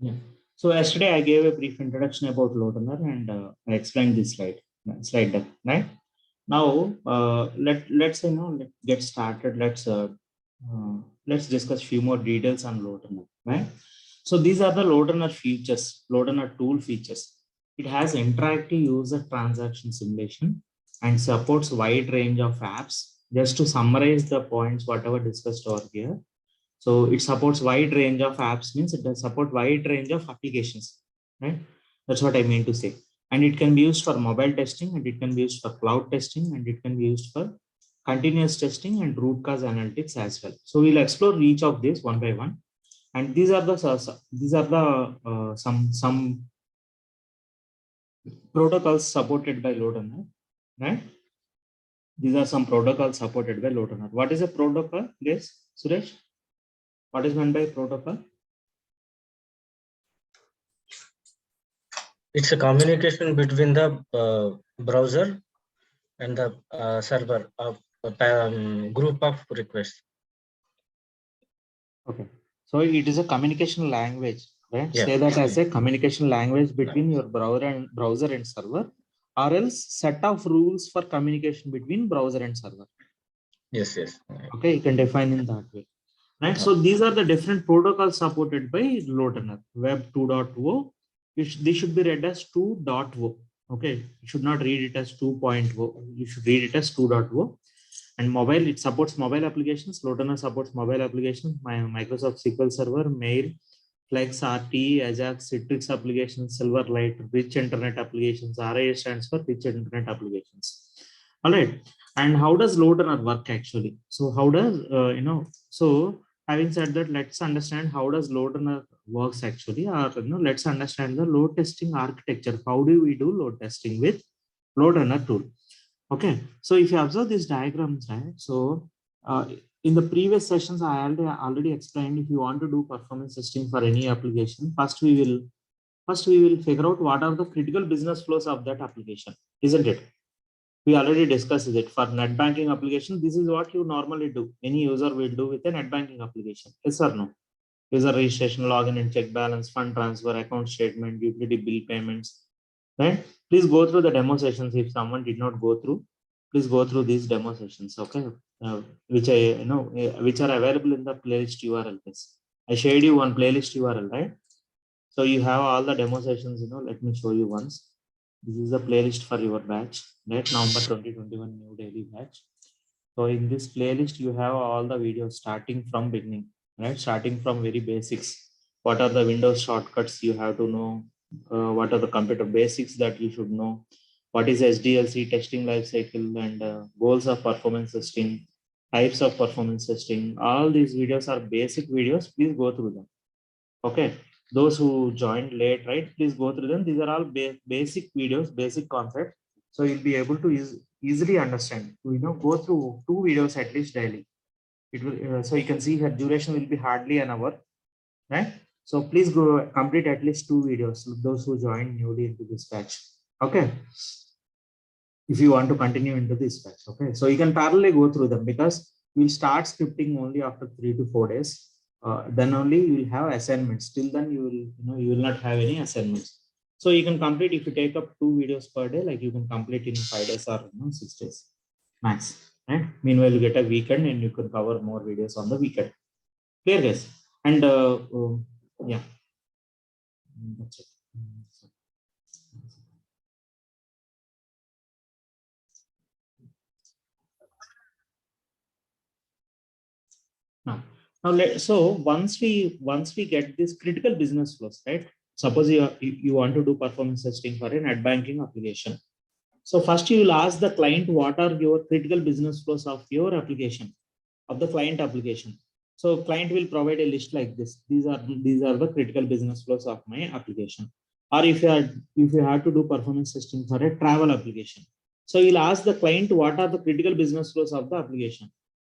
Yeah. So yesterday I gave a brief introduction about load runner and I explained this slide deck, right? Now let's get started. Let's discuss few more details on load runner, right? So these are the load runner features, load runner tool features. It has interactive user transaction simulation and supports wide range of apps. Just to summarize the points, whatever discussed over here, so it supports wide range of apps, means it does support wide range of applications, right? That's what I mean to say. And it can be used for mobile testing, and it can be used for cloud testing, and it can be used for continuous testing and root cause analytics as well. So we'll explore each of these one by one. And these are the some protocols supported by load runner, right? These are some protocols supported by load runner. What is a protocol, guys? Suresh, what is meant by protocol? It's a communication between the browser and the server of group of requests. Okay. So it is a communication language, right? Yeah. Say that as a communication language between your browser and server, or else set of rules for communication between browser and server. Yes, yes. Okay, you can define in that way. Right. So these are the different protocols supported by load runner. Web 2.0. This should be read as 2.0. Okay. You should not read it as 2.0. You should read it as 2.0. And mobile, it supports mobile applications. Load runner supports mobile applications. My Microsoft SQL Server, Mail, Flex, RT, Ajax, Citrix applications, Silverlight, Rich Internet applications. RIA stands for Rich Internet applications. All right. And how does load runner work actually? So how does so having said that, let's understand how does load runner works actually, or let's understand the load testing architecture. How do we do load testing with load runner tool? Okay, so if you observe these diagrams, right? So in the previous sessions, I already explained, if you want to do performance testing for any application, first we will figure out what are the critical business flows of that application, isn't it? We already discussed it. For net banking application, this is what you normally do. Any user will do with a net banking application. Yes or no? User registration, login and check balance, fund transfer, account statement, utility bill payments. Right? Please go through the demo sessions. If someone did not go through, please go through these demo sessions. Okay, which are available in the playlist URL. I shared you one playlist URL, right? So you have all the demo sessions. Let me show you once. This is the playlist for your batch, right? November 2021 new daily batch. So in this playlist, you have all the videos starting from beginning, right? Starting from very basics. What are the Windows shortcuts you have to know? What are the computer basics that you should know? What is SDLC testing lifecycle and goals of performance testing, types of performance testing? All these videos are basic videos. Please go through them. Okay, those who joined late, right? Please go through them. These are all basic videos, basic concepts. So you'll be able to easily understand. Go through 2 videos at least daily. It will. So you can see her duration will be hardly an hour, right? So please go complete at least 2 videos. Those who joined newly into this batch. Okay. If you want to continue into this batch, okay. So you can parallelly go through them, because we'll start scripting only after 3 to 4 days. Then only you will have assignments. Till then you will not have any assignments. So you can complete, if you take up 2 videos per day, like you can complete in 5 days or 6 days max. Right? Meanwhile, you get a weekend and you can cover more videos on the weekend. Clear, guys? And yeah, that's it. So once we get this critical business flows, right? Suppose you want to do performance testing for a net banking application. So first you will ask the client what are your critical business flows of your application, of the client application. So client will provide a list like this. These are the critical business flows of my application. Or if you have to do performance testing for a travel application, so you'll ask the client what are the critical business flows of the application.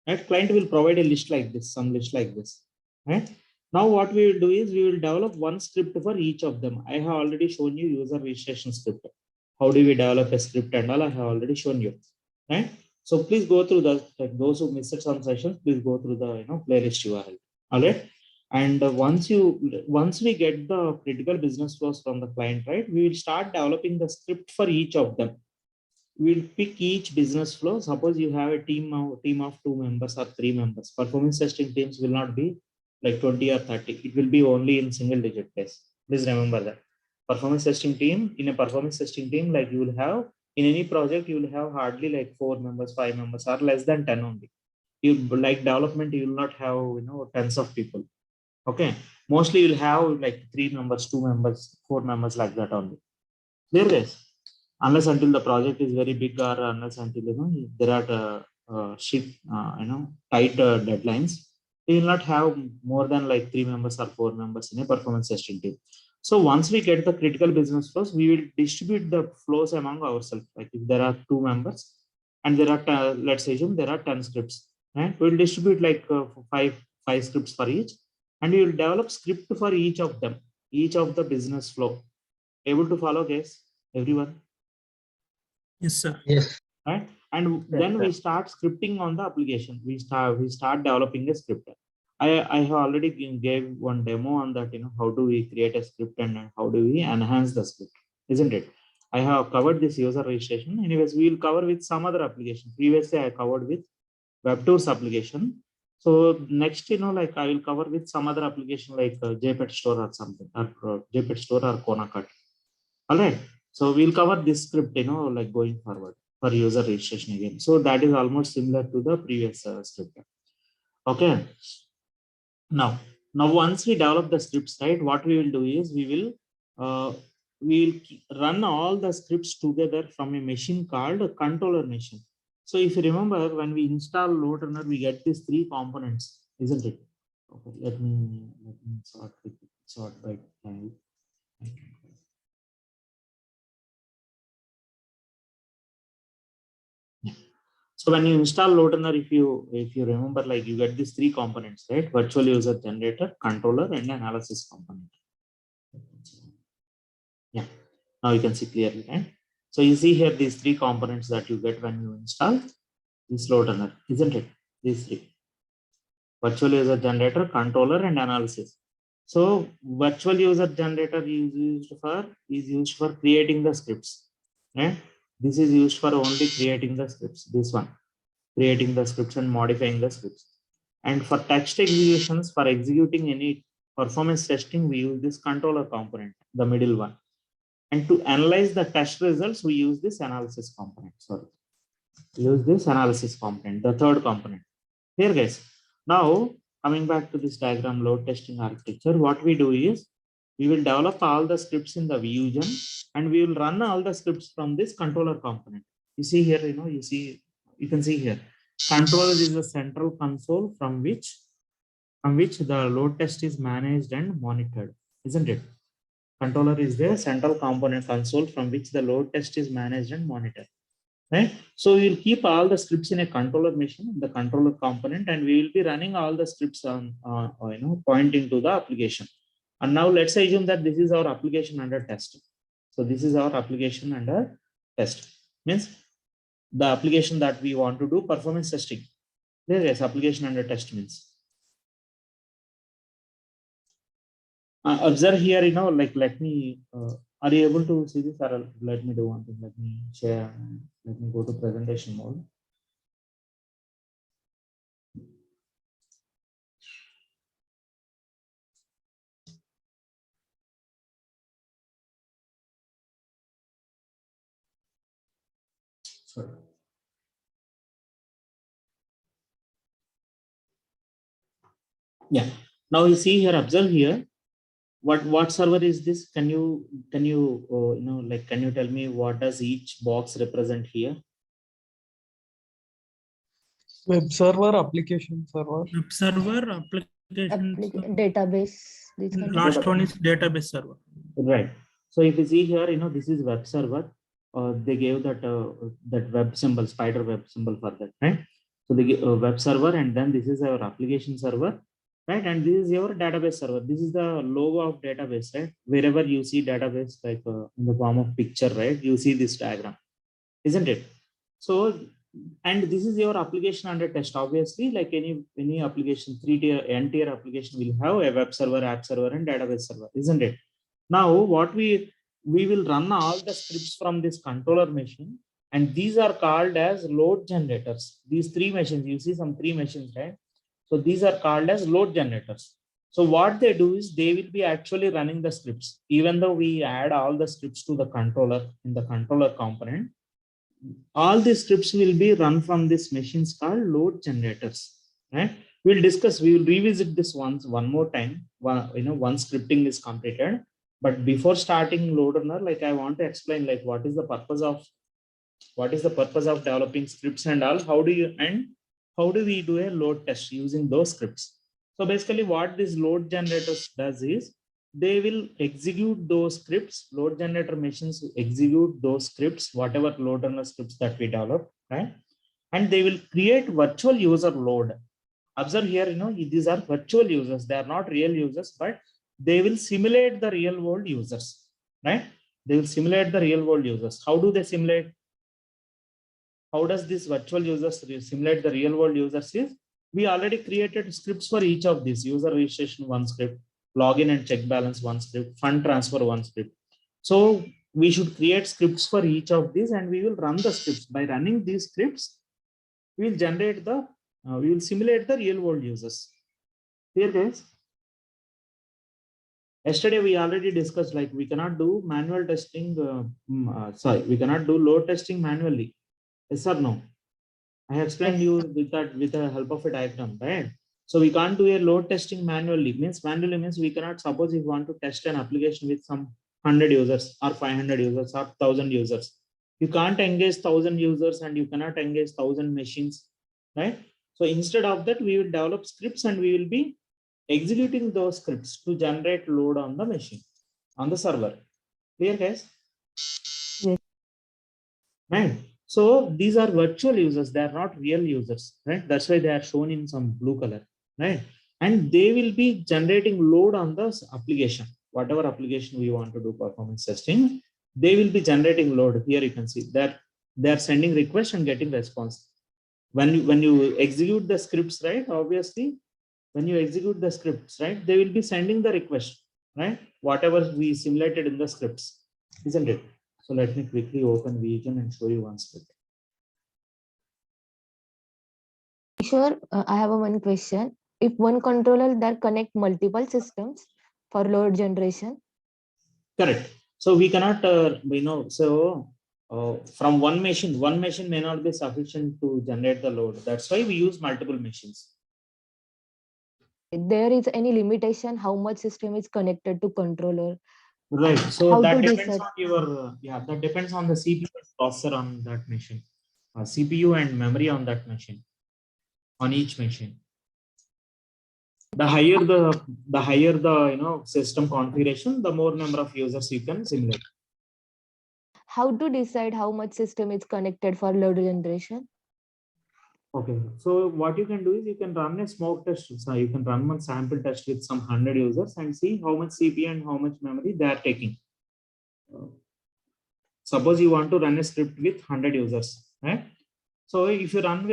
Right? Client will provide a list like this, some list like this. Right? Now what we will do is we will develop one script for each of them. I have already shown you user registration script. How do we develop a script and all I have already shown you. Right? So please go through the, like those who missed some sessions, please go through the playlist URL. All right. And once we get the critical business flows from the client, right, we will start developing the script for each of them. We'll pick each business flow. Suppose you have a team of 2 members or 3 members. Performance testing teams will not be like 20 or 30. It will be only in single digit base. Please remember that. Performance testing team, in a performance testing team, like you will have in any project, you will have hardly like 4 members, 5 members, or less than 10 only. You like development, you will not have tens of people. Okay. Mostly you'll have like 3 members, 2 members, 4 members, like that only. Clear guys? Unless until the project is very big, or unless until there are tight deadlines, we will not have more than like 3 members or 4 members in a performance testing team. So once we get the critical business flows, we will distribute the flows among ourselves. Like if there are 2 members and there are let's assume there are 10 scripts, right? We will distribute like five scripts for each, and we will develop script for each of them, each of the business flow. Able to follow, guys? Everyone? Yes, sir. Yes. Right? And then we start scripting on the application. We start developing a script. I have already gave one demo on that, how do we create a script and how do we enhance the script, isn't it? I have covered this user registration. Anyways, we will cover with some other application. Previously, I covered with WebTours application. So next, like I will cover with some other application like JPEG Store or something, or JPEG Store or Konakat. All right. So we'll cover this script, like going forward for user registration again. So that is almost similar to the previous script. Okay. Now once we develop the scripts, right, what we will do is we will run all the scripts together from a machine called a controller machine. So if you remember, when we install LoadRunner, we get these 3 components, isn't it? Okay, let me sort by type. So when you install LoadRunner, if you remember, like you get these 3 components, right? Virtual user generator, controller, and analysis component. Yeah, now you can see clearly, right? So you see here these 3 components that you get when you install this LoadRunner, isn't it? These 3: virtual user generator, controller, and analysis. So virtual user generator is used for creating the scripts, right? This is used for only creating the scripts. This one, creating the scripts and modifying the scripts. And for text executions, for executing any performance testing, we use this controller component, the middle one. And to analyze the test results, we use this analysis component. Use this analysis component, the third component. Here, guys. Now, coming back to this diagram, load testing architecture, what we do is we will develop all the scripts in the Vusion, and we will run all the scripts from this controller component. You see here, you can see here, controller is the central console from which the load test is managed and monitored, isn't it? Controller is the central component console from which the load test is managed and monitored, right? So we'll keep all the scripts in a controller machine, the controller component, and we will be running all the scripts on, pointing to the application. And now let's assume that this is our application under test. So this is our application under test, means the application that we want to do performance testing. There is application under test means. Observe here, like let me, are you able to see this? Or let me do one thing. Let me share. Let me go to presentation mode. Sorry. Yeah. Now you see here, observe here. What server is this? Can you can you tell me what does each box represent here? Web server, application server. Web server, application. Database. These kind of Last one is database server. Right. So if you see here, this is web server. They gave that that web symbol, spider web symbol for that, right? So they give web server, and then this is our application server, right? And this is your database server. This is the logo of database, right? Wherever you see database, like in the form of picture, right? You see this diagram, isn't it? So and this is your application under test. Obviously, like any application, 3-tier, n-tier application will have a web server, app server, and database server, isn't it? Now, what we will run all the scripts from this controller machine, and these are called as load generators. These 3 machines, you see some 3 machines, right? So these are called as load generators. So what they do is they will be actually running the scripts. Even though we add all the scripts to the controller in the controller component, all the scripts will be run from this machines called load generators, right? We will revisit this one more time, once scripting is completed. But before starting load runner, like I want to explain like what is the purpose of developing scripts and all. How do we do a load test using those scripts? So basically what this load generators does is they will execute those scripts. Load generator machines execute those scripts, whatever load runner scripts that we develop, right? And they will create virtual user load. Observe here, these are virtual users. They are not real users, but they will simulate the real world users, right? They will simulate the real world users. How do they simulate? How does this virtual users simulate the real world users is, we already created scripts for each of these. User registration, 1 script, login and check balance, 1 script, fund transfer, 1 script. So we should create scripts for each of these, and we will run the scripts. By running these scripts, we will we will simulate the real world users. Here guys, yesterday we already discussed, like we cannot do manual testing. We cannot do load testing manually. Yes or no? I have explained you with the help of a diagram, right? So we can't do a load testing manually. Manually means we cannot, suppose if you want to test an application with some 100 users or 500 users or 1000 users. You can't engage 1000 users and you cannot engage 1000 machines, right? So instead of that, we will develop scripts and we will be executing those scripts to generate load on the machine, on the server. Clear guys? Yes. Right. So these are virtual users, they are not real users, right? That's why they are shown in some blue color, right? And they will be generating load on the application, whatever application we want to do performance testing, they will be generating load. Here you can see that they are sending request and getting response. When you execute the scripts, right? Obviously, when you execute the scripts, right, they will be sending the request, right? Whatever we simulated in the scripts, isn't it? So let me quickly open VGen and show you one script. Sure, I have one question. If one controller that connect multiple systems for load generation, Correct. So we cannot, from one machine may not be sufficient to generate the load. That's why we use multiple machines. there is any limitation how much system is connected to controller? Right. So How that to depends decide? on your, that depends on the CPU processor on that machine, CPU and memory on that machine, on each machine. The higher the system configuration, the more number of users you can simulate. How to decide how much system is connected for load generation? Okay, so what you can do is you can run a smoke test. So you can run one sample test with some 100 users and see how much CPU and how much memory they are taking. Suppose you want to run a script with 100 users, right? So if you run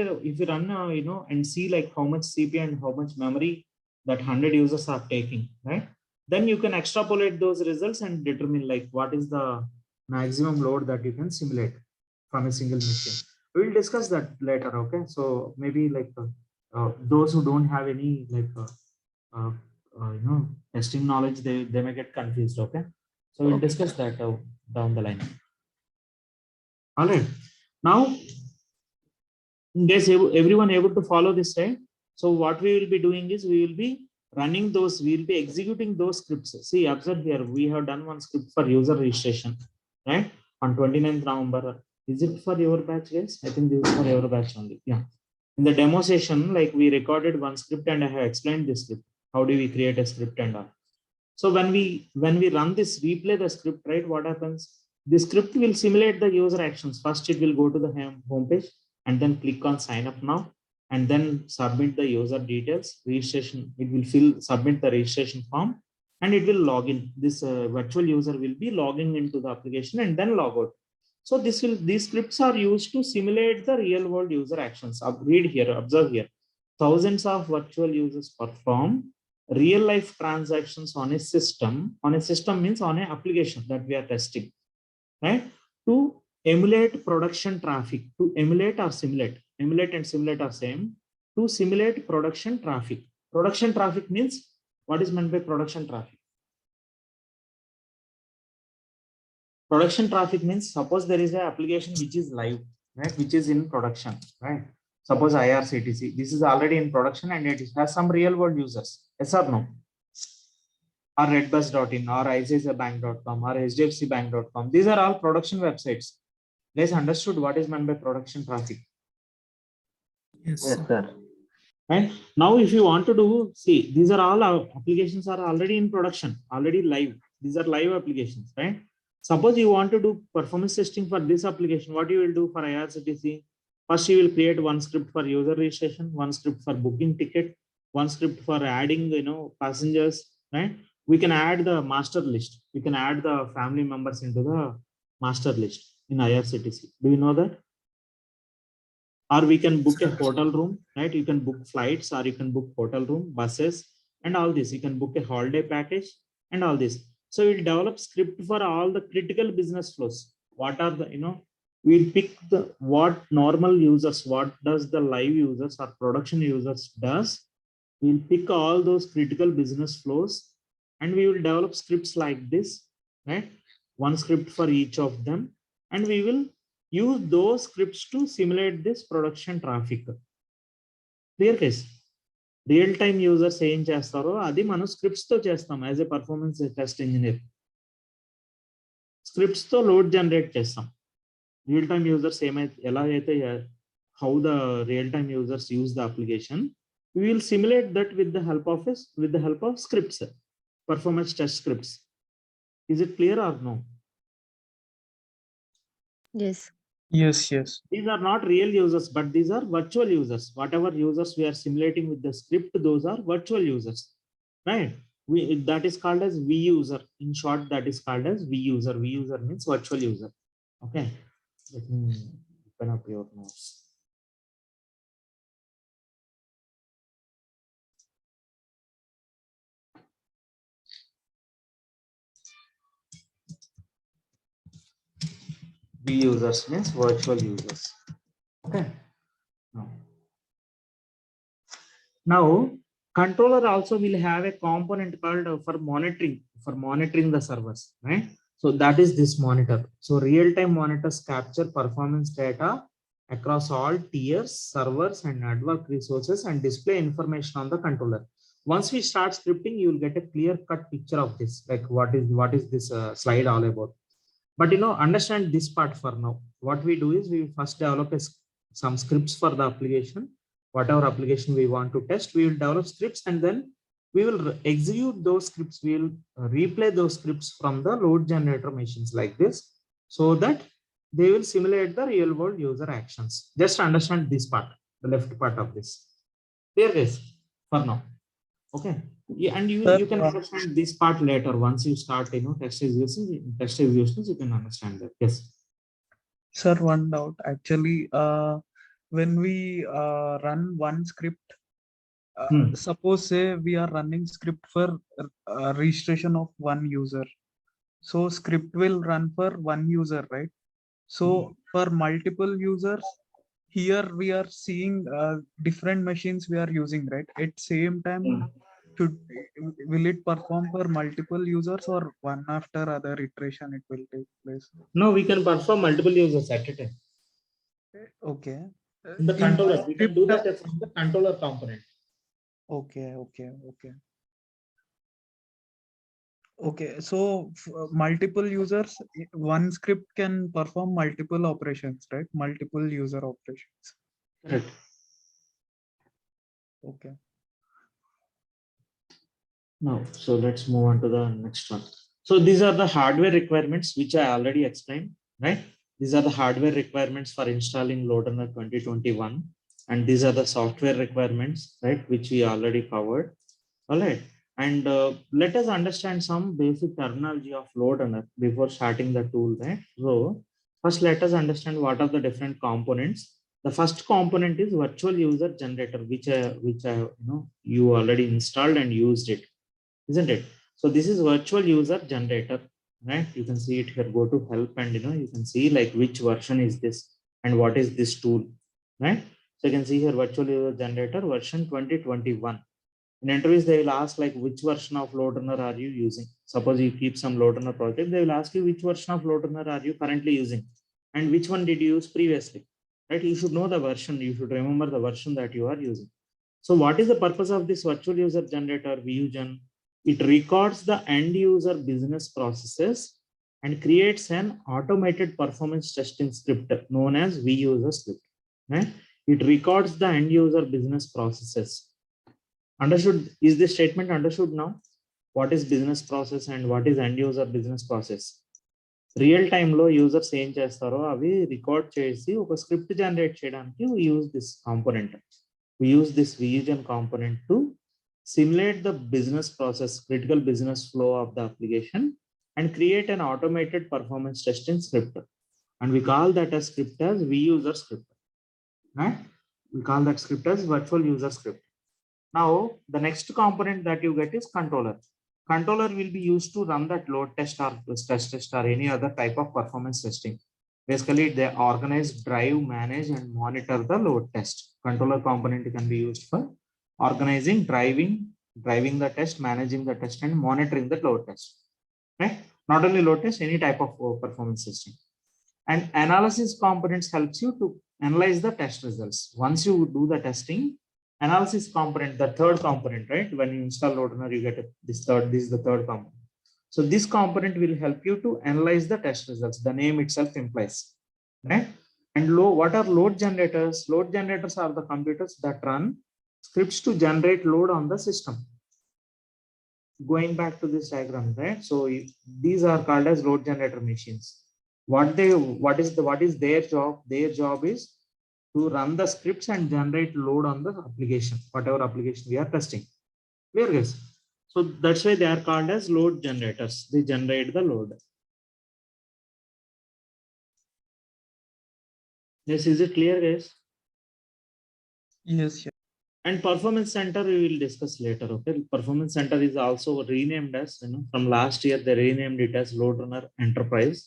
and see like how much CPU and how much memory that 100 users are taking, right? Then you can extrapolate those results and determine like what is the maximum load that you can simulate from a single machine. We will discuss that later. Okay, so maybe like those who don't have any like testing knowledge, they may get confused. Okay, so we'll discuss that down the line. All right, now guys, everyone able to follow this, right? So what we will be doing is we will be running those, we will be executing those scripts. See, observe here, we have done one script for user registration, right? On 29th November. Is it for your batch, guys? I think this is for your batch only. Yeah. In the demo session, like we recorded one script and I have explained this script. How do we create a script and all? So when we run this, replay the script, right? What happens? The script will simulate the user actions. First, it will go to the home page and then click on sign up now and then submit the user details, registration. It will submit the registration form and it will log in. This virtual user will be logging into the application and then log out. So these scripts are used to simulate the real world user actions. Read here, observe here. Thousands of virtual users perform real life transactions on a system. On a system means on an application that we are testing, right? To emulate production traffic, to emulate or simulate. Emulate and simulate are same. To simulate production traffic. Production traffic means, what is meant by production traffic? Production traffic means, suppose there is an application which is live, right, which is in production, right? Suppose IRCTC, this is already in production and it has some real world users. Yes or no? Or redbus.in or ICICIbank.com or HDFCbank.com. These are all production websites. Guys, understood what is meant by production traffic? Yes, Yes, sir. sir. And now if you want to do, see, these are all our applications are already in production, already live. These are live applications, right? Suppose you want to do performance testing for this application, what you will do for IRCTC? First, you will create one script for user registration, one script for booking ticket, one script for adding, passengers, right? We can add the master list. We can add the family members into the master list in IRCTC. Do you know that? Or we can book a hotel room, right? You can book flights, or you can book hotel room, buses, and all this. You can book a holiday package and all this. So we'll develop script for all the critical business flows. What are the, we'll pick the what normal users, what does the live users or production users does. We'll pick all those critical business flows and we will develop scripts like this, right? One script for each of them, and we will use those scripts to simulate this production traffic. Clear case? Real time users ఏం చేస్తారో అది మనం scripts తో చేస్తాం as a performance test engineer. Scripts తో load generate చేస్తాం. Real time users ఎలా అయితే how the real time users use the application, we will simulate that with the help of scripts, performance test scripts. Is it clear or no? Yes. Yes, yes. These are not real users, but these are virtual users. Whatever users we are simulating with the script, those are virtual users, right? That is called as V user. In short, that is called as V user. V user means virtual user. Okay. Let me open up your notes. V users means virtual users. Okay. Now controller also will have a component called for monitoring the servers, right? So that is this monitor. So real-time monitors capture performance data across all tiers, servers, and network resources and display information on the controller. Once we start scripting, you will get a clear-cut picture of this, like what is this slide all about. But understand this part for now. What we do is we first develop some scripts for the application. Whatever application we want to test, we will develop scripts and then we will execute those scripts. We will replay those scripts from the load generator machines like this, so that they will simulate the real world user actions. Just understand this part, the left part of this. Clear guys for now? Okay. Yeah, and you can understand this part later once you start test executions, you can understand that. Yes. Sir, one doubt. Actually, when we run one script, suppose say we are running script for registration of one user. So script will run for one user, right? So for multiple users, here we are seeing different machines we are using, right? At same time, will it perform for multiple users or one after other iteration it will take place? No, we can perform multiple users at a time. Okay. In the controller, we can do that from the controller component. Okay. Okay, so multiple users, one script can perform multiple operations, right? Multiple user operations. Correct. Okay. Now, so let's move on to the next one. So these are the hardware requirements which I already explained, right? These are the hardware requirements for installing LoadRunner 2021, and these are the software requirements, right, which we already covered. All right. And let us understand some basic terminology of LoadRunner before starting the tool, right? So First, let us understand what are the different components. The first component is virtual user generator, which you already installed and used it, isn't it? So this is virtual user generator, right? You can see it here. Go to help, and you can see like which version is this and what is this tool, right? So you can see here virtual user generator version 2021. In interviews, they will ask like which version of LoadRunner are you using? Suppose you keep some LoadRunner project, they will ask you which version of LoadRunner are you currently using and which one did you use previously, right? You should know the version, you should remember the version that you are using. So what is the purpose of this virtual user generator, VUGen? It records the end user business processes and creates an automated performance testing script known as VUser script, right? It records the end user business processes. Understood? Is this statement understood now? What is business process and what is end user business process? Real time lo users ఏం చేస్తారో అవి record చేసి ఒక script generate చేయడానికి we use this component. We use this VUGen component to simulate the business process, critical business flow of the application, and create an automated performance testing script. And we call that a script as VUser script, right? We call that script as virtual user script. Now, the next component that you get is controller. Controller will be used to run that load test or stress test or any other type of performance testing. Basically, they organize, drive, manage, and monitor the load test. Controller component can be used for organizing, driving the test, managing the test, and monitoring the load test. Right? Not only load test, any type of performance testing. And analysis components helps you to analyze the test results. Once you do the testing, analysis component, the third component, right? When you install LoadRunner, you get this is the third component. So this component will help you to analyze the test results. The name itself implies, right? And what are load generators? Load generators are the computers that run scripts to generate load on the system. Going back to this diagram, right? So these are called as load generator machines. What is their job? Their job is to run the scripts and generate load on the application, whatever application we are testing. Clear, guys? So that's why they are called as load generators. They generate the load. Yes, is it clear, guys? Yes, yes. And performance center we will discuss later. Okay, performance center is also renamed as, from last year they renamed it as LoadRunner Enterprise.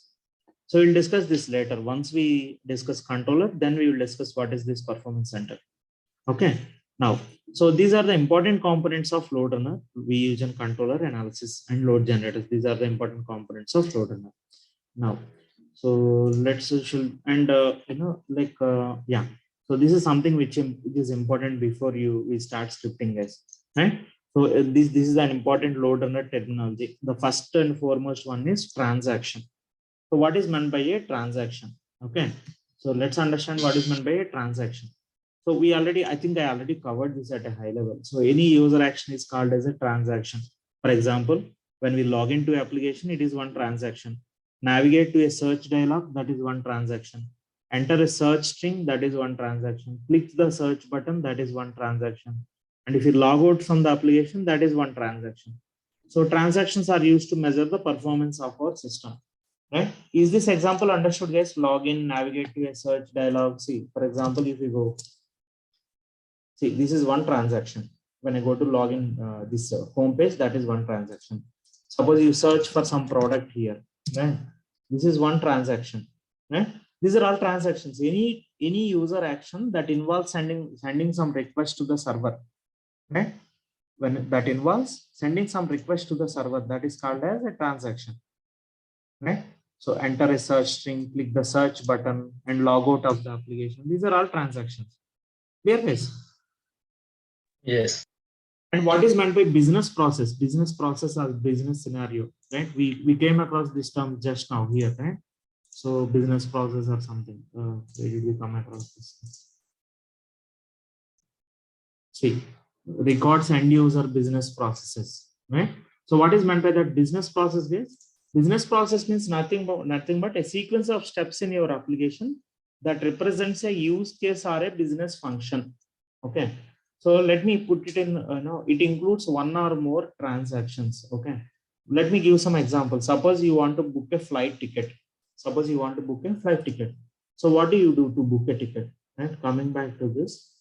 So we'll discuss this later. Once we discuss controller, then we will discuss what is this performance center. Okay. Now, so these are the important components of LoadRunner. We use in controller, analysis, and load generators. These are the important components of LoadRunner. Now, so let's yeah. So this is something which is important before we start scripting, guys. Right? So this is an important LoadRunner terminology. The first and foremost one is transaction. So what is meant by a transaction? Okay. So let's understand what is meant by a transaction. So I think I already covered this at a high level. So any user action is called as a transaction. For example, when we log into application, it is one transaction. Navigate to a search dialog, that is one transaction. Enter a search string, that is one transaction. Click the search button, that is one transaction. And if you log out from the application, that is one transaction. So transactions are used to measure the performance of our system. Right? Is this example understood, guys? Login, navigate to a search dialog. See, for example, if you go, see, this is one transaction. When I go to login this home page, that is one transaction. Suppose you search for some product here, right? This is one transaction, right? These are all transactions. Any user action that involves sending some request to the server, right? When that involves sending some request to the server, that is called as a transaction, right? So enter a search string, click the search button, and log out of the application. These are all transactions. Clear, guys? Yes. And what is meant by business process? Business process or business scenario, right? We came across this term just now here, right? So business process or something. Where did we come across this? See, records end user business processes, right? So what is meant by that business process, guys? Business process means nothing but a sequence of steps in your application that represents a use case or a business function. Okay. So let me put it in, it includes one or more transactions. Okay. Let me give some examples. Suppose you want to book a flight ticket. Suppose you want to book a flight ticket. So what do you do to book a ticket? Right? Coming back to this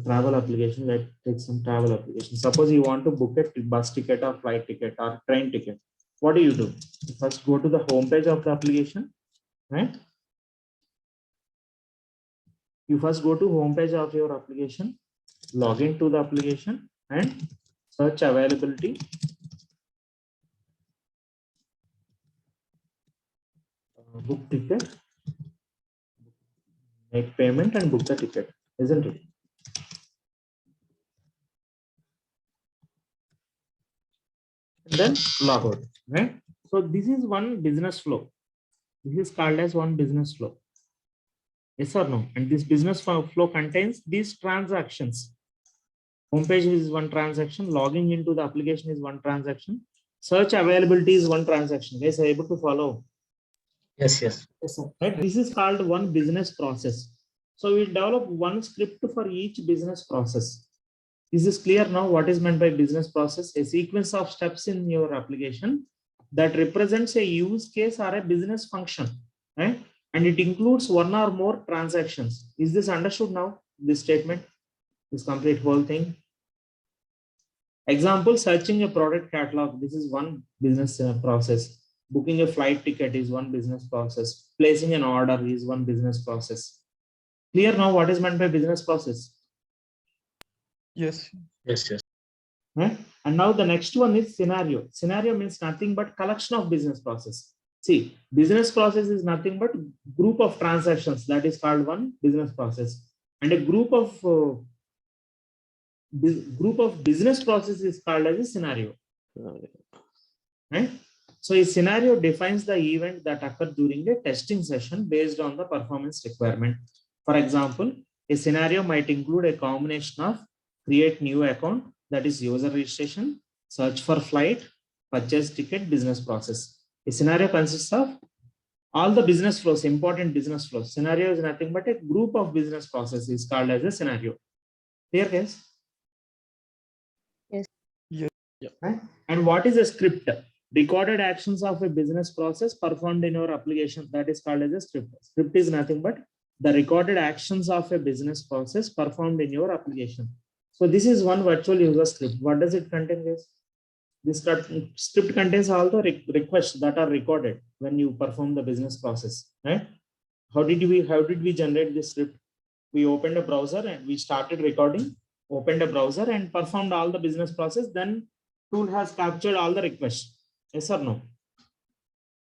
travel application, let's take some travel application. Suppose you want to book a bus ticket or flight ticket or train ticket. What do? You first go to the home page of the application, right? You first go to home page of your application, log into the application and search availability. Book ticket, make payment and book the ticket, isn't it? And then log out, right? So this is one business flow. This is called as one business flow. Yes or no? And this business flow contains these transactions. Homepage is one transaction, logging into the application is one transaction, search availability is one transaction. Guys, are you able to follow? Yes, yes. Yes, sir. Right? This is called one business process. So we develop one script for each business process. Is this clear now? What is meant by business process? A sequence of steps in your application that represents a use case or a business function, right? And it includes one or more transactions. Is this understood now? This statement, this complete whole thing. Example, searching a product catalog. This is one business process. Booking a flight ticket is one business process. Placing an order is one business process. Clear now what is meant by business process? Yes. Yes, yes. Right? And now the next one is scenario. Scenario means nothing but collection of business process. See, business process is nothing but group of transactions. That is called one business process. And a group of business process is called as a scenario. Right? So a scenario defines the event that occurred during a testing session based on the performance requirement. For example, a scenario might include a combination of create new account, that is user registration, search for flight, purchase ticket, business process. A scenario consists of all the business flows, important business flows. Scenario is nothing but a group of business processes called as a scenario. Clear, guys? Yes. Right? And what is a script? Recorded actions of a business process performed in your application, that is called as a script. Script is nothing but the recorded actions of a business process performed in your application. So this is one virtual user script. What does it contain, guys? This script contains all the requests that are recorded when you perform the business process, right? How did we generate this script? We opened a browser and we started recording, opened a browser and performed all the business process. Then tool has captured all the requests. Yes or no?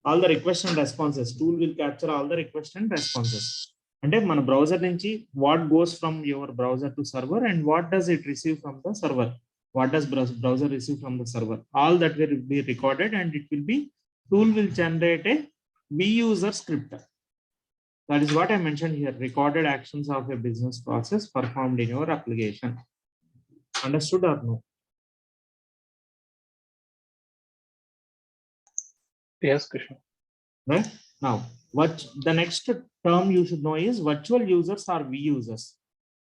All the requests and responses. Tool will capture all the requests and responses. And if మన browser నుంచి what goes from your browser to server and what does it receive from the server? What does browser receive from the server? All that will be recorded and it will be, tool will generate a vUser script. That is what I mentioned here. Recorded actions of a business process performed in your application. Understood or no? Yes, Krishna. Right? Now, what the next term you should know is virtual users or vUsers.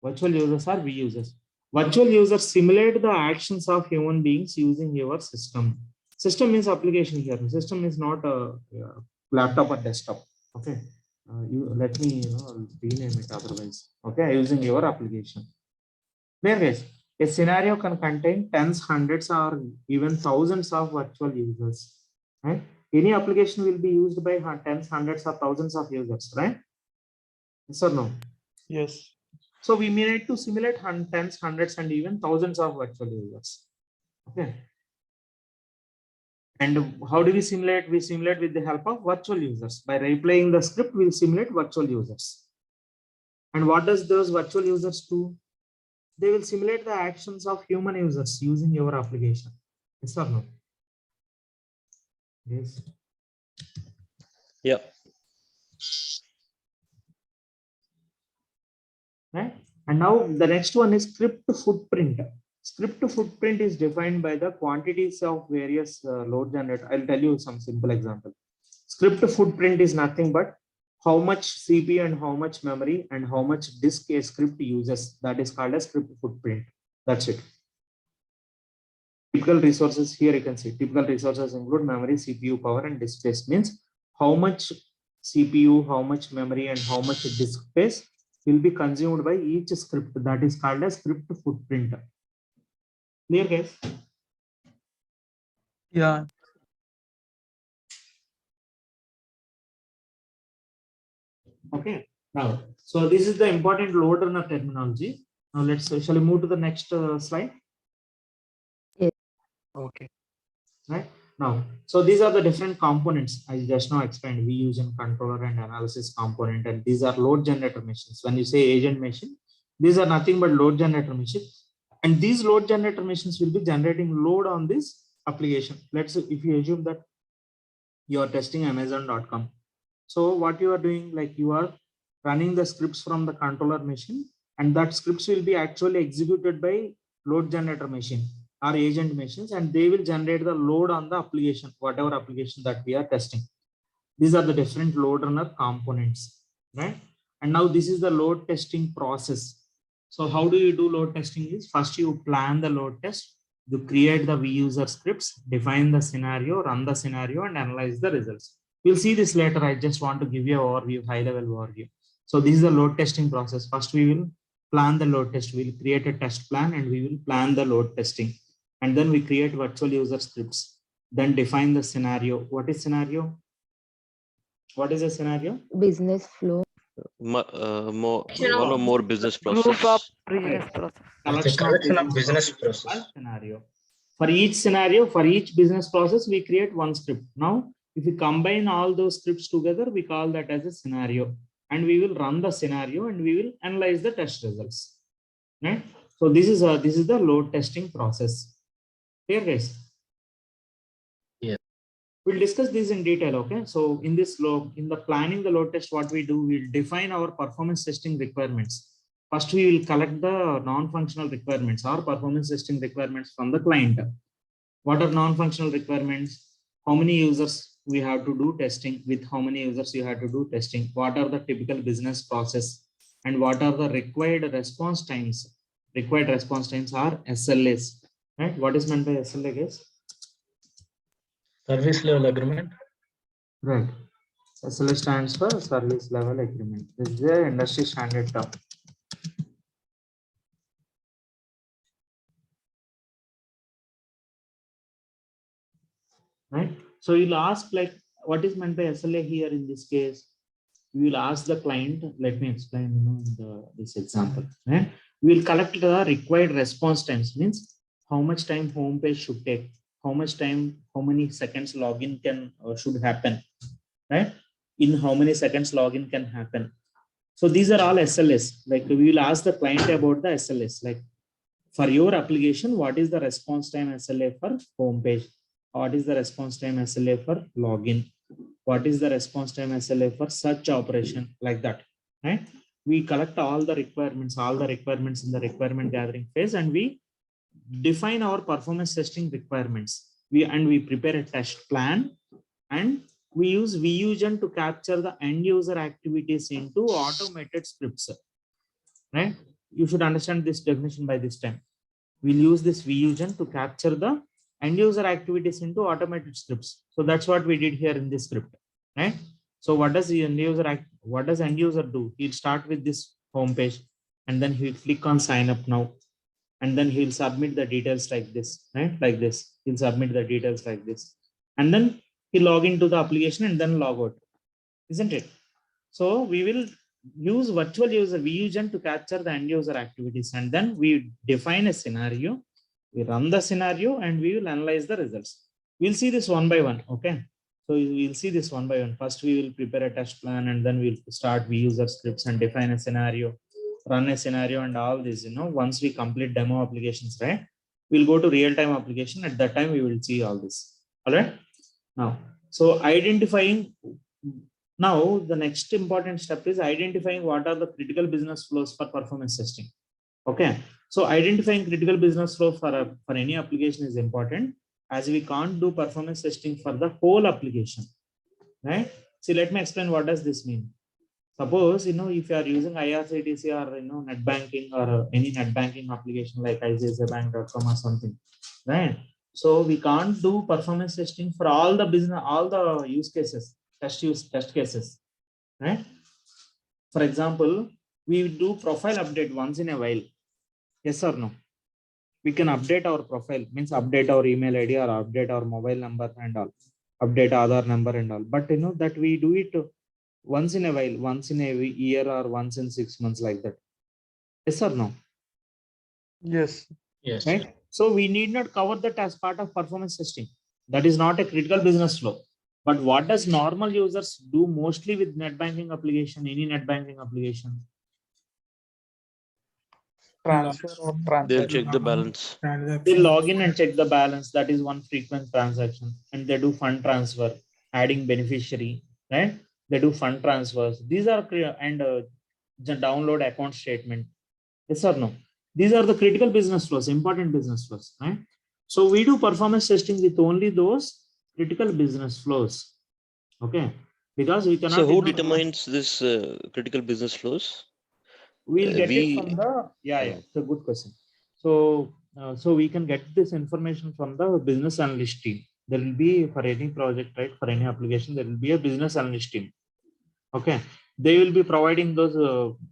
Virtual users or vUsers. Virtual users simulate the actions of human beings using your system. System means application here. System is not a laptop or desktop. Okay. You let me rename it otherwise. Okay, using your application. There guys, a scenario can contain tens, hundreds, or even thousands of virtual users. Right? Any application will be used by tens, hundreds, or thousands of users, right? Yes or no? Yes. So we need to simulate tens, hundreds, and even thousands of virtual users. Okay. And how do we simulate? We simulate with the help of virtual users. By replaying the script, we'll simulate virtual users. And what does those virtual users do? They will simulate the actions of human users using your application. Yes or no? Yes. Yeah. Right? And now the next one is script footprint. Script footprint is defined by the quantities of various load generator. I'll tell you some simple example. Script footprint is nothing but how much CPU and how much memory and how much disk a script uses. That is called a script footprint. That's it. Typical resources here you can see. Typical resources include memory, CPU, power, and disk space. Means how much CPU, how much memory, and how much disk space will be consumed by each script. That is called as script footprint. Clear, guys? Yeah. Okay. Now, so this is the important load runner terminology. Now let's shall we move to the next slide? Okay. Right now, so these are the different components I just now explained. We use in controller and analysis component, and these are load generator machines. When you say agent machine, these are nothing but load generator machine, and these load generator machines will be generating load on this application. Let's say if you assume that you are testing Amazon.com. So what you are doing, like you are running the scripts from the controller machine, and that scripts will be actually executed by load generator machine or agent machines, and they will generate the load on the application, whatever application that we are testing. These are the different load runner components, right? And now this is the load testing process. So how do you do load testing is first you plan the load test, you create the vUser scripts, define the scenario, run the scenario, and analyze the results. We'll see this later. I just want to give you an overview, high level overview. So this is the load testing process. First we will plan the load test. We'll create a test plan and we will plan the load testing. And then we create virtual user scripts. Then define the scenario. What is scenario? What is a scenario? Business flow. One or more business process. Group of business process. It's a collection of business process. Scenario. For each scenario, for each business process, we create one script. Now, if we combine all those scripts together, we call that as a scenario. And we will run the scenario and we will analyze the test results. Right? So this is the load testing process. Clear, guys? Yeah. We'll discuss this in detail. Okay. So in this in the planning the load test, what we do, we'll define our performance testing requirements. First, we will collect the non-functional requirements or performance testing requirements from the client. What are non-functional requirements? How many users we have to do testing, with how many users you have to do testing? What are the typical business process? And what are the required response times? Required response times are SLAs. Right? What is meant by SLA, guys? Service level agreement. Right. SLA stands for service level agreement. This is the industry standard term. Right. So you'll ask, like, what is meant by SLA here in this case? We will ask the client. Let me explain, this example. Right? We will collect the required response times. Means how much time home page should take, how much time, how many seconds login can should happen, right? In how many seconds login can happen. So these are all SLAs. Like we will ask the client about the SLAs. Like for your application, what is the response time SLA for home page? What is the response time SLA for login? What is the response time SLA for search operation? Like that, right? We collect all the requirements in the requirement gathering phase, and we define our performance testing requirements. We prepare a test plan, and we use VUgen to capture the end user activities into automated scripts. Right? You should understand this definition by this time. We'll use this VUgen to capture the end user activities into automated scripts. So that's what we did here in this script. Right? So what does the end user do? He'll start with this home page, and then he'll click on sign up now. And then he'll submit the details like this, right? Like this. He'll submit the details like this. And then he'll log into the application and then log out. Isn't it? So we will use virtual user VUgen to capture the end user activities. And then we define a scenario. We run the scenario and we will analyze the results. We'll see this one by one. Okay. So we'll see this one by one. First, we will prepare a test plan, and then we'll start VUser scripts and define a scenario, run a scenario, and all this. Once we complete demo applications, right, we'll go to real-time application. At that time, we will see all this. All right. Now, so identifying. Now, the next important step is identifying what are the critical business flows for performance testing. Okay. So identifying critical business flow for any application is important, as we can't do performance testing for the whole application. Right. See, let me explain what does this mean. Suppose, if you are using IRCTC or, net banking or any net banking application like ICICIbank.com or something, right? So we can't do performance testing for all the business, all the use cases. test cases, right? For example, we do profile update once in a while. Yes or no? We can update our profile, means update our email ID or update our mobile number and all, update Aadhaar number and all. But you know that we do it once in a while, once in a year or once in 6 months like that. Yes or no? Yes. Yes. Right? So we need not cover that as part of performance testing. That is not a critical business flow. But what does normal users do mostly with net banking application, any net banking application? Transfer or They'll transaction. check the balance. They log in and check the balance. That is one frequent transaction. And they do fund transfer, adding beneficiary, right? They do fund transfers. These are and the download account statement. Yes or no? These are the critical business flows, important business flows, right? So we do performance testing with only those critical business flows. Okay. Because we cannot. So who determines this critical business flows? We'll get it we- from the, yeah, it's a good question. So we can get this information from the business analyst team. There will be, for any project, right, for any application, there will be a business analyst team. Okay, they will be providing those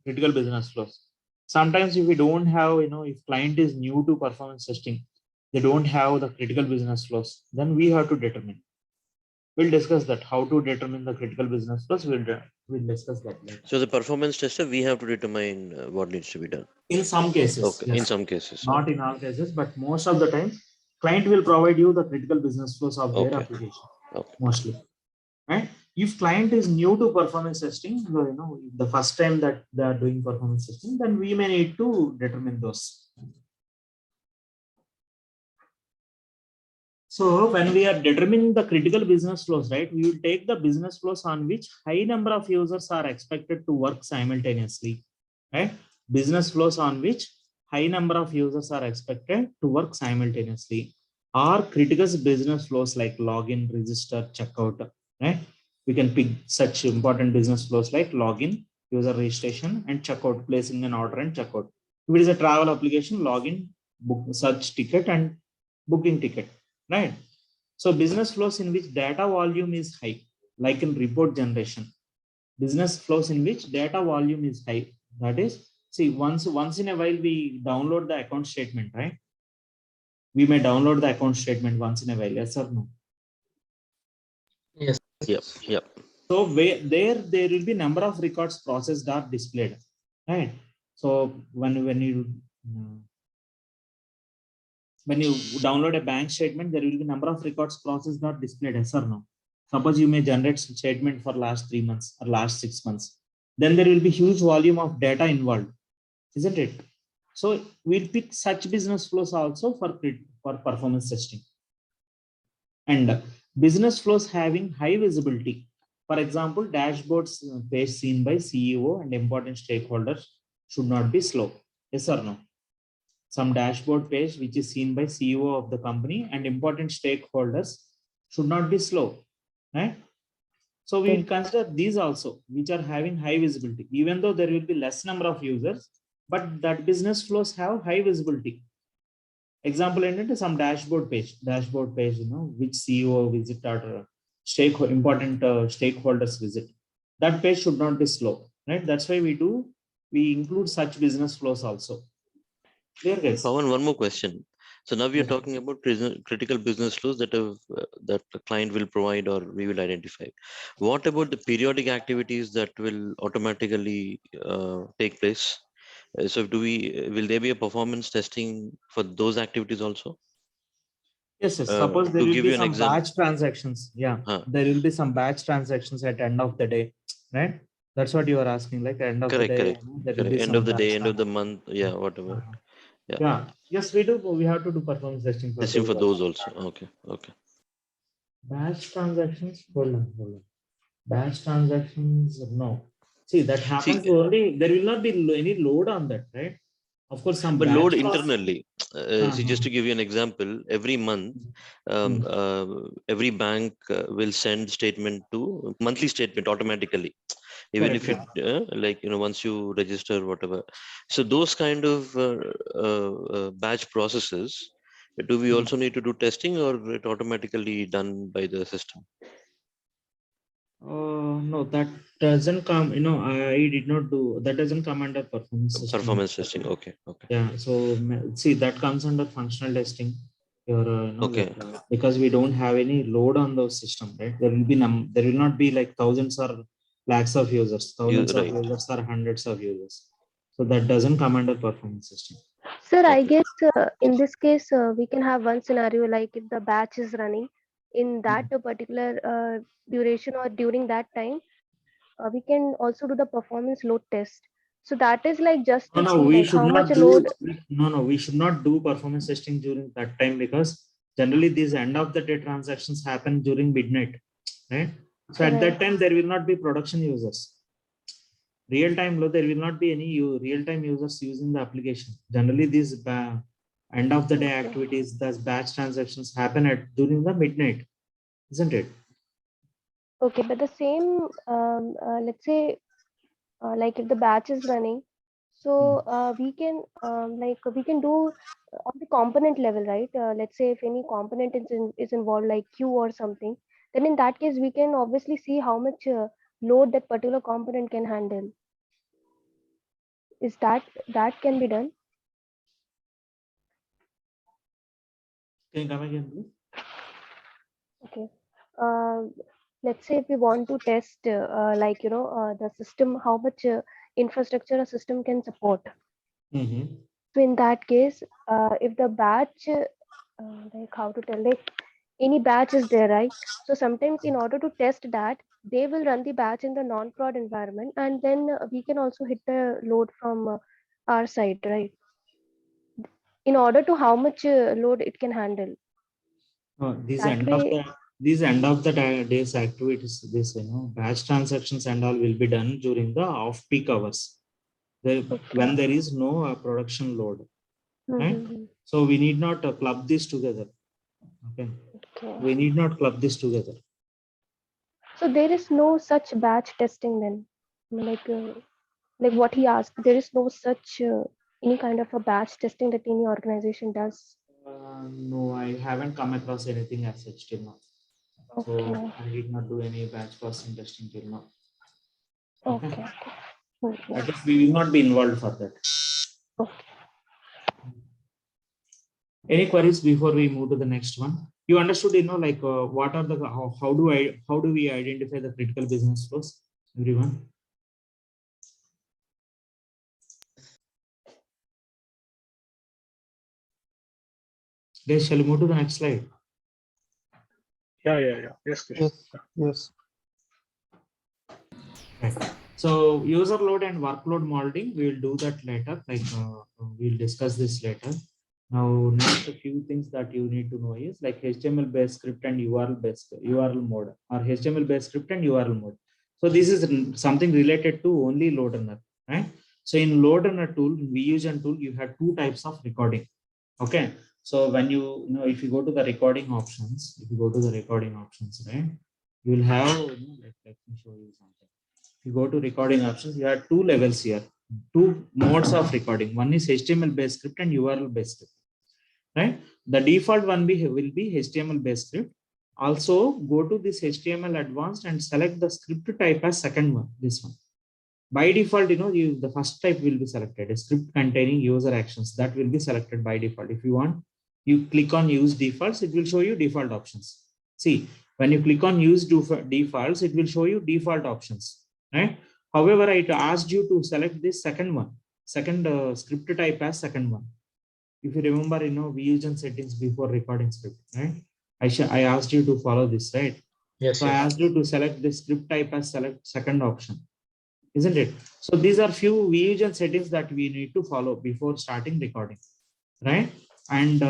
critical business flows. Sometimes if we don't have, if client is new to performance testing, they don't have the critical business flows, then we have to determine. We'll discuss that, how to determine the critical business flows. We'll discuss that later. So the performance tester, we have to determine what needs to be done. In some cases, Okay. yes. In some cases, Not in all cases, but most of the time, client will provide you the critical business flows of their Okay. application, Okay. mostly. Right? If client is new to performance testing, the first time that they are doing performance testing, then we may need to determine those. So when we are determining the critical business flows, right, we will take the business flows on which high number of users are expected to work simultaneously, right? Business flows on which high number of users are expected to work simultaneously, or critical business flows like login, register, checkout, right? We can pick such important business flows like login, user registration, and checkout, placing an order and checkout. If it is a travel application, login, book, search ticket, and booking ticket. Right. So business flows in which data volume is high, like in report generation. Business flows in which data volume is high. That is, see, once in a while we download the account statement, right? We may download the account statement once in a while, yes or no? Yes. Yep. Yep. So there will be number of records processed or displayed, right? So when you download a bank statement, there will be number of records processed not displayed, yes or no? Suppose you may generate statement for last 3 months or last 6 months. Then there will be huge volume of data involved, isn't it? So we'll pick such business flows also for performance testing. And business flows having high visibility. For example, dashboards page seen by CEO and important stakeholders should not be slow, yes or no? Some dashboard page which is seen by CEO of the company and important stakeholders should not be slow, right? So we will consider these also, which are having high visibility, even though there will be less number of users, but that business flows have high visibility. Example, some dashboard page, which CEO visit or important stakeholders visit. That page should not be slow, right? That's why we include such business flows also. Clear, guys? Pawan, one more question. So now we are talking about critical business flows that the client will provide or we will identify. What about the periodic activities that will automatically take place? So will there be a performance testing for those activities also? Yes, yes. Suppose there to will give be you an some example. batch transactions. Yeah, there will be some batch transactions at the end of the day, right? That's what you are asking. Like end of the Correct, day, correct. there will Correct. be End some of the day, batch end of the month, yeah, whatever. Yeah. Yeah. Yes, we do. We have to do performance testing For those also. Okay. Okay. Batch transactions. Hold on. Batch transactions. No. See, that happens only. There will not be any load on that, right? Of course, some. But batch load process- internally. See, just to give you an example, every month, every bank will send statement to monthly statement automatically. Even Correct, if you like, once you register, whatever. So those kind of batch processes, do we also need to do testing or it automatically done by the system? No, that doesn't come, I did not do, that doesn't come under performance testing. Performance testing. Okay. Okay. Yeah, so see, that comes under functional testing. Okay. Because we don't have any load on those system, right? There will not be like thousands or lakhs of users, thousands of Right. users or hundreds of users. So that doesn't come under performance testing. Sir, I Okay. guess in this case, we can have one scenario like if the batch is running in that particular duration or during that time, we can also do the performance load test. So that is like just to No, see we like should how not much do. load. No, we should not do performance testing during that time because generally these end of the day transactions happen during midnight, right? So at that Right. time there will not be production users. Real time low, there will not be any real time users using the application. Generally, these end of the day Okay. activities, those batch transactions happen at during the midnight, isn't it? Okay, but the same, let's say, like if the batch is running, so we can we can do on the component level, right? Let's say if any component is involved, like queue or something, then in that case we can obviously see how much load that particular component can handle. Is that can be done? Can you come again, please? Okay. Let's say if we want to test the system, how much infrastructure a system can support. So in that case, if the batch, like how to tell, like any batch is there, right? So sometimes in order to test that, they will run the batch in the non-prod environment, and then we can also hit the load from our side, right? In order to how much load it can handle. These That end way, of the days activities, this batch transactions and all will be done during the off peak hours. When there is no production load, right? So we need not club this together. Okay. We need not club this together. So there is no such batch testing then, I mean, like what he asked. There is no such any kind of a batch testing that any organization does. No, I haven't come across anything as such till now. So Okay. I did not do any batch processing testing till now. Okay. At least we will not be involved for that. Okay. Any queries before we move to the next one? You understood, like what are the how do we identify the critical business flows? Everyone. Guys, shall we move to the next slide? Yeah. Yes. Yes. Right. So user load and workload modeling, we will do that later. Like we'll discuss this later. Now, next a few things that you need to know is like HTML based script and URL based URL mode, or HTML based script and URL mode. So this is something related to only load runner, right? So in load runner tool, in VUgen tool, you have two types of recording. Okay. So when if you go to the recording options, right, you will have, let me show you something. If you go to recording options, you have two levels here, two modes of recording. One is HTML based script and URL based script, right? The default one will be HTML based script. Also go to this HTML advanced and select the script type as second one, this one. By default, the first type will be selected, a script containing user actions, that will be selected by default. If you want, you click on use defaults, it will show you default options. See, when you click on use defaults, it will show you default options, right? However, I asked you to select this second one, script type as second one. If you remember, VUgen settings before recording script, right? I asked you to follow this, right? Yes. So I asked you to select the script type as select second option, isn't it? So these are few VUgen settings that we need to follow before starting recording, right? And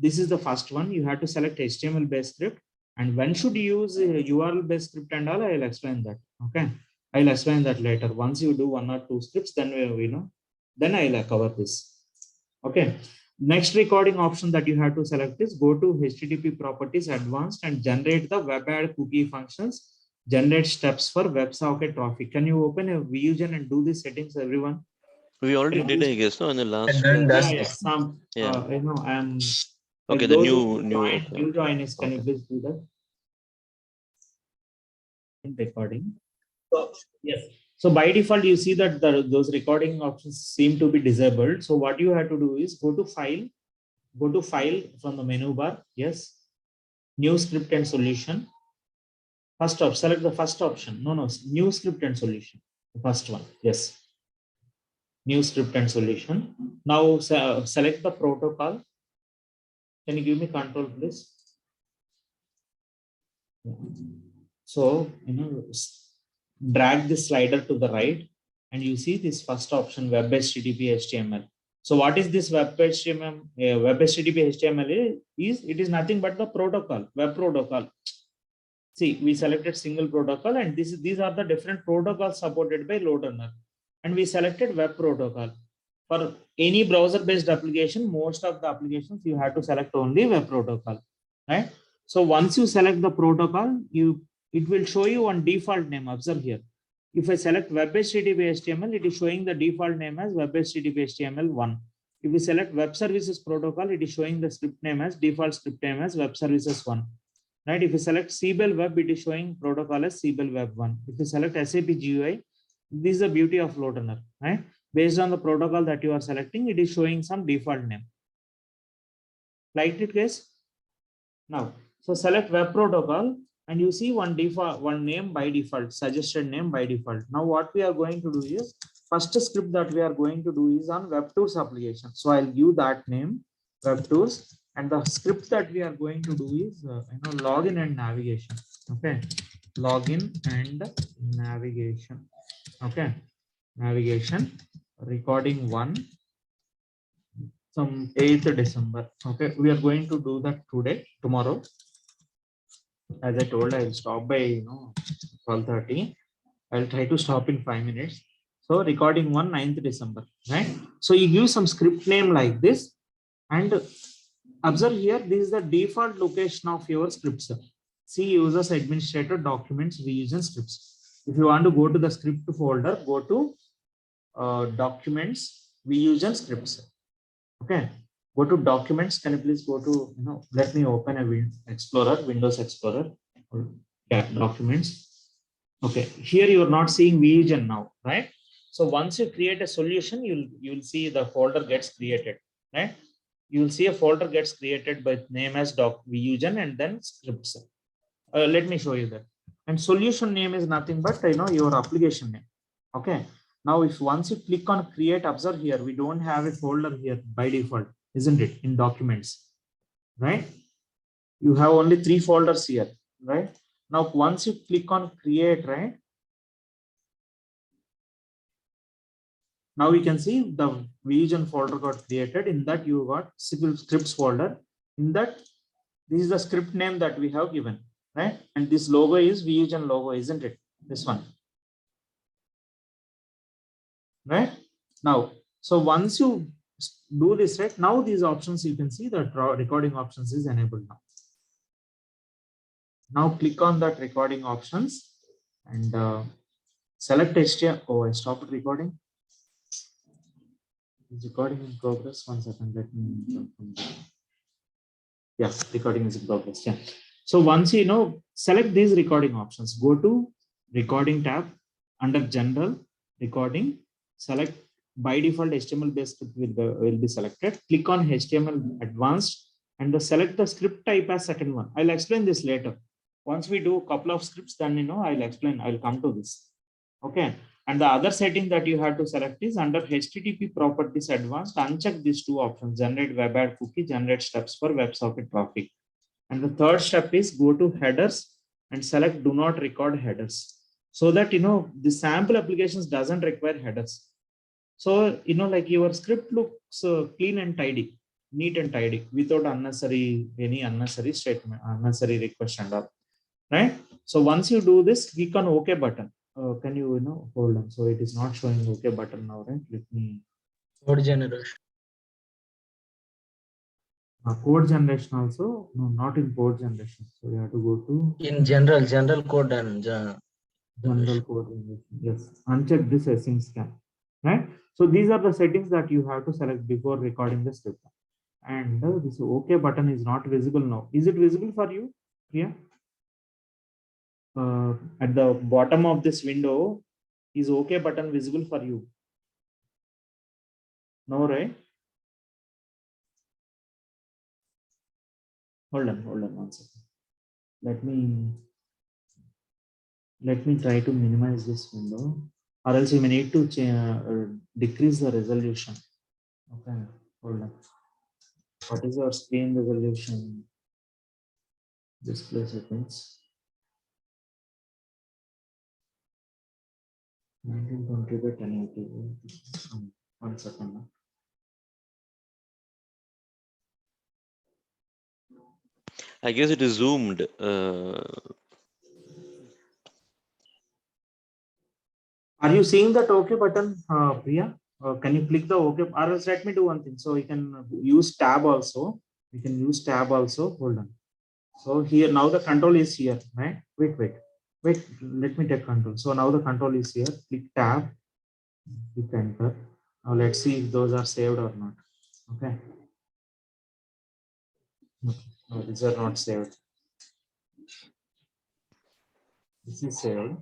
this is the first one. You have to select HTML based script. And when should you use URL based script and all, I'll explain that. Okay. I'll explain that later. Once you do one or two scripts, then then I'll cover this. Okay. Next recording option that you have to select is go to HTTP properties advanced and generate the web add cookie functions, generate steps for WebSocket traffic. Can you open a VUgen and do these settings, everyone? We already did, I guess, no, in the last. Yeah. I'm. Okay, the new. Okay. New joiners, can you please do that? recording. So yes. So by default, you see that those recording options seem to be disabled. So what you have to do is go to file from the menu bar. Yes. New script and solution. First option, select the first option. No, new script and solution. The first one. Yes. New script and solution. Now select the protocol. Can you give me control, please? So, drag this slider to the right and you see this first option, web HTTP HTML. So what is this web HTML? Web HTTP HTML it is nothing but the protocol, web protocol. See, we selected single protocol and these are the different protocols supported by LoadRunner. And we selected web protocol. For any browser-based application, most of the applications you have to select only web protocol, right? So once you select the protocol, it will show you one default name. Observe here. If I select web HTTP HTML, it is showing the default name as web HTTP HTML1. If we select web services protocol, it is showing the script name as default script name as web services 1. Right? If you select CBEL web, it is showing protocol as CBEL web 1. If you select SAP GUI, this is the beauty of LoadRunner, right? Based on the protocol that you are selecting, it is showing some default name. Like it, guys? Now, so select web protocol and you see one name by default, suggested name by default. Now what we are going to do is, first script that we are going to do is on WebTools application. So I'll give that name, WebTools, and the script that we are going to do is login and navigation. Okay, login and navigation. Okay, navigation, recording 1, some 8th December. Okay, we are going to do that tomorrow. As I told, I'll stop by 12:30. I'll try to stop in 5 minutes. So recording 1, 9th December, right? So you give some script name like this and observe here, this is the default location of your scripts. See users, administrator, documents, reuse and scripts. If you want to go to the script folder, go to documents, reuse and scripts. Okay. Go to documents. Can you please go to, let me open a Windows Explorer. Yeah, documents. Okay. Here you are not seeing VUgen now, right? So once you create a solution, you'll see the folder gets created, right? You will see a folder gets created by name as VUgen and then scripts. Let me show you that. And solution name is nothing but your application name. Okay. Now, if once you click on create, observe here, we don't have a folder here by default, isn't it? In documents, right? You have only 3 folders here, right? Now, once you click on create, right? Now we can see the VUgen folder got created. In that you got scripts folder. In that, this is the script name that we have given, right? And this logo is VUgen logo, isn't it? This one. Right now, so once you do this, right now these options you can see that recording options is enabled now. Now click on that recording options and select HTML. Oh, I stopped recording. Is recording in progress? 1 second. Let me. Yeah, recording is in progress. Yeah. So once select these recording options, go to recording tab under general recording. Select by default HTML based script will be selected. Click on HTML advanced and select the script type as second one. I'll explain this later. Once we do a couple of scripts, then I'll explain. I'll come to this. Okay. And the other setting that you have to select is under HTTP properties advanced. Uncheck these 2 options: generate web add cookie, generate steps for WebSocket traffic. And the third step is go to headers and select do not record headers. So that the sample applications doesn't require headers. So like your script looks clean and tidy, neat and tidy, without any unnecessary statement, unnecessary request and all. Right? So once you do this, click on OK button. Can you hold on? So it is not showing OK button now, right? Let me. Code generation. Code generation also, no, not in code generation. So you have to go to in general code and general code generation. Yes, uncheck this async scan. Right? So these are the settings that you have to select before recording the script. And this OK button is not visible now. Is it visible for you? Yeah. at the bottom of this window, is OK button visible for you? No, right? Hold on 1 second. Let me try to minimize this window, or else you may need to decrease the resolution. Okay, hold on. What is your screen resolution? Display settings. 1920 by 1080. 1 second. I guess it is zoomed. Are you seeing that OK button, Priya? Can you click the OK? Or else let me do one thing. So you can use tab also. You can use tab also. Hold on. So here now the control is here, right? Wait. Let me take control. So now the control is here. Click tab. Click enter. Now let's see if those are saved or not. Okay. No, these are not saved. This is saved.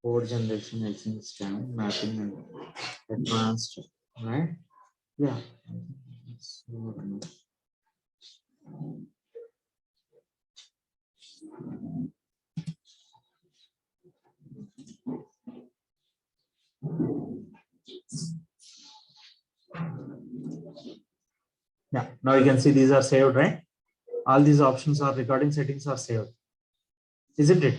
Code generation, Helsing scan, mapping, and advanced, right? Yeah. Yeah, now you can see these are saved, right? All these options are recording settings are saved, isn't it?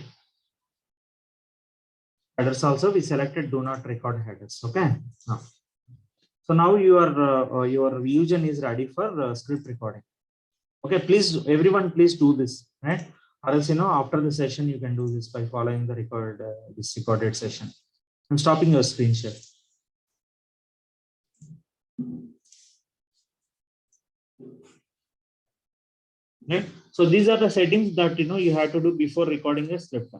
Headers also we selected do not record headers. Okay. Now, so now your Vusion is ready for script recording. Okay, please everyone please do this, right? Or else after the session you can do this by following the this recorded session. I'm stopping your screen share. Right? So these are the settings that you have to do before recording a script.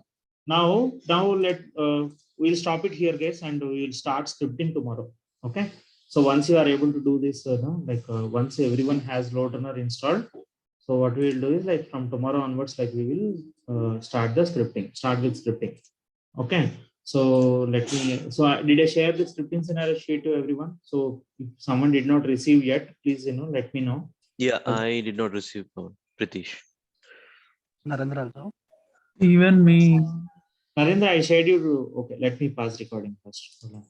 Now we'll stop it here, guys, and we'll start scripting tomorrow. Okay. So once you are able to do this, once everyone has LoadRunner installed, so what we will do is like from tomorrow onwards, like we will start with scripting. Okay. So did I share the scripting scenario sheet to everyone? So if someone did not receive yet, please let me know. Yeah, I did not receive one. Pritish. Narendra also. Even me. Narendra, I shared you. Okay, let me pause recording first. Hold on.